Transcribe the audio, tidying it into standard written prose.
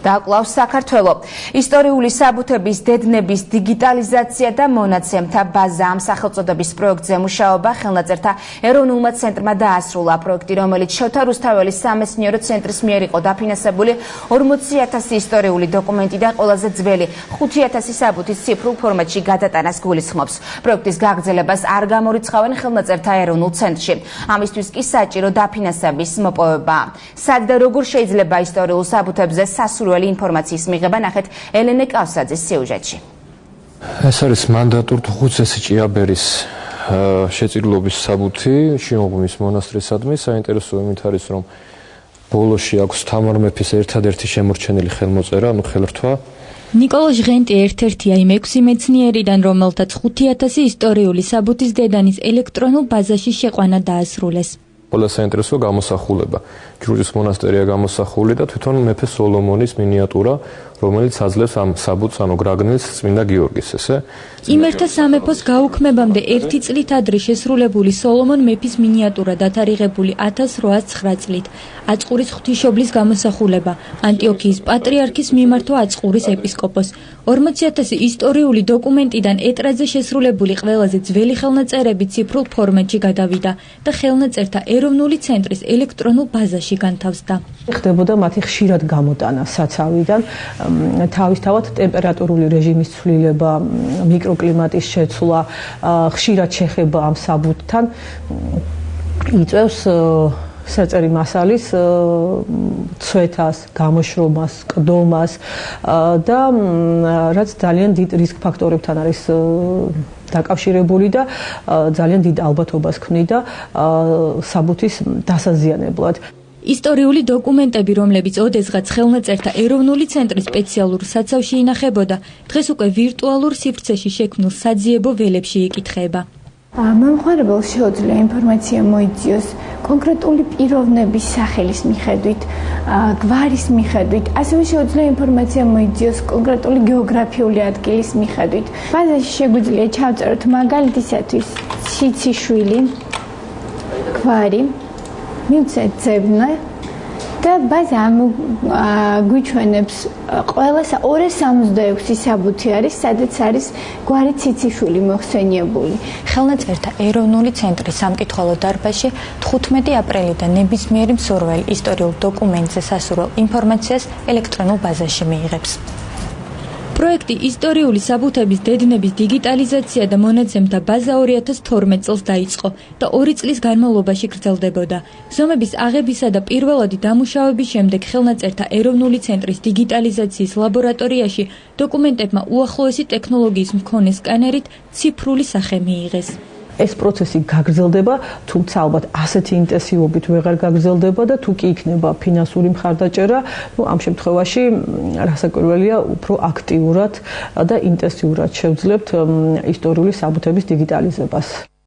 და კვლავ საქართველო. ისტორიული საბუთების დედნების დიგიტალიზაცია და მონაცემთა ბაზა ამ სახელწოდების პროექტზე მუშაობა ხელნაწერთა ეროვნულმა ცენტრმა დაასრულა. პროექტი, რომელიც შოთა რუსთაველის სამეცნიერო ცენტრის მიერ იყო დაფინანსებული 40,000 ისტორიული დოკუმენტი და ყველაზე ძველი 5,000 საბუთის ციფრულ ფორმატში გადატანას გულისხმობს. პროექტის გაგრძელებას არ გამორიცხავენ ხელნაწერთა ეროვნულ ცენტრში. ამისთვის კი საჭირო დაფინანსების მოპოვება. სად და როგორ შეიძლება ისტორიულ საბუთებზე სასურველი ინფორმაციის მიღება, ნახეთ ელენე კავსაძის სიუჟეტში. ეს არის მანდატურ თუხუცესი ჭიაბერის შეწირულობის საბუთი შიომღვიმის მონასტრისადმი. საინტერესო იმით არის, რომ ბოლოში აქვს თამარ მეფის ერთადერთი შემორჩენილი ხელმოწერა, ანუ ხელრთვა. ნიკოლოზ ჟღენტი ერთ-ერთია იმ 6 მეცნიერიდან, რომელთაც 5,000 ისტორიული საბუთის დედანის ელექტრონულ ბაზაში შეყვანა დაასრულეს. Ყველა საინტერესო გამოსახულება. ჯრუჭის მონასტერია გამოსახული და თვითონ მეფე სოლომონის მინიატურა, რომელიც აძლევს ამ საბუთს, ანუ გრაგნილს წმინდა გიორგის, ესე. იმერთა სამეფოს გაუქმებამდე 1 წლით ადრე შესრულებული სოლომონ მეფის მინიატურა დათარიღებული 1809 წლით. აწყურის ღვთისმშობლის გამოსახულება, ანტიოქიის პატრიარქის მიმართვა აწყურის ეპისკოპოს. 40,000 ისტორიული დოკუმენტიდან ეტრაზე შესრულებული ყველაზე ძველი ხელნაწერები ციფრულ ფორმატში გადავიდა და ხელნაწერთა ეროვნული ცენტრის ელექტრონულ ბაზაში განთავსდა. ხდებოდა მათი ხშირად გამოტანა საცავიდან, თავისთავად ტემპერატურული რეჟიმის ცვლილება, მიკროკლიმატის შეცვლა, ხშირად შეხება ამ საბუთთან იწვევს საწერი მასალის ცვეთას, გამოშრომას, ყდომას და რაც ძალიან დიდ რისკ ფაქტორებთან არის დაკავშირებული და ძალიან დიდ ალბათობას ქმნიდა საბუთის დასაზიანებლად. ისტორიული დოკუმენტები, რომლებიც ოდესღაც ხელნაწერთა ეროვნული ცენტრის სპეციალურ საცავში ინახებოდა, დღეს უკვე ვირტუალურ სივრცეში შექმნილ საძიებო ველებში იკითხება. მომხმარებელს შეუძლია ინფორმაცია მოიძიოს კონკრეტული პიროვნების სახელის მიხედვით, გვარის მიხედვით, ასევე შეუძლია ინფორმაცია მოიძიოს კონკრეტული გეოგრაფიული ადგილის მიხედვით. ბაზაში შეგვიძლია ჩავწეროთ მაგალითისათვის ციციშვილი, გვარი, მივცეთ ძებნა და ბაზა გვიჩვენებს ყველა 266 საბუთი არის, სადაც არის გვარი ციციშვილი მოხსენიებული. ხელნაწერთა ეროვნული ცენტრი სამკითხველო დარბაზში 15 აპრილიდან ნებისმიერი მსურველი ისტორიულ დოკუმენტზე სასურველ ინფორმაციას ელექტრონულ ბაზაში მიიღებს. პროექტი ისტორიული საბუთების დედნების დიგიტალიზაცია და მონაცემთა ბაზა 2012 წელს დაიწყო და 2 წლის განმავლობაში გრძელდებოდა. ზომების აღებისა და პირველადი დამუშავების შემდეგ ხელნაწერთა ეროვნული ცენტრის დიგიტალიზაციის ლაბორატორიაში დოკუმენტებმა უახლოესი ტექნოლოგიის მქონე სკანერით ციფრული სახე მიიღეს. ეს პროცესი გაგრძელდება, თუმცა ალბათ ასეთი ინტენსივობით ვეღარ გაგრძელდება და თუ კი იქნება ფინანსური მხარდაჭერა, ამ შემთხვევაში რასაკვირველია, უფრო აქტიურად და ინტენსიურად შევძლებთ ისტორიული საბუთების დიგიტალიზებას.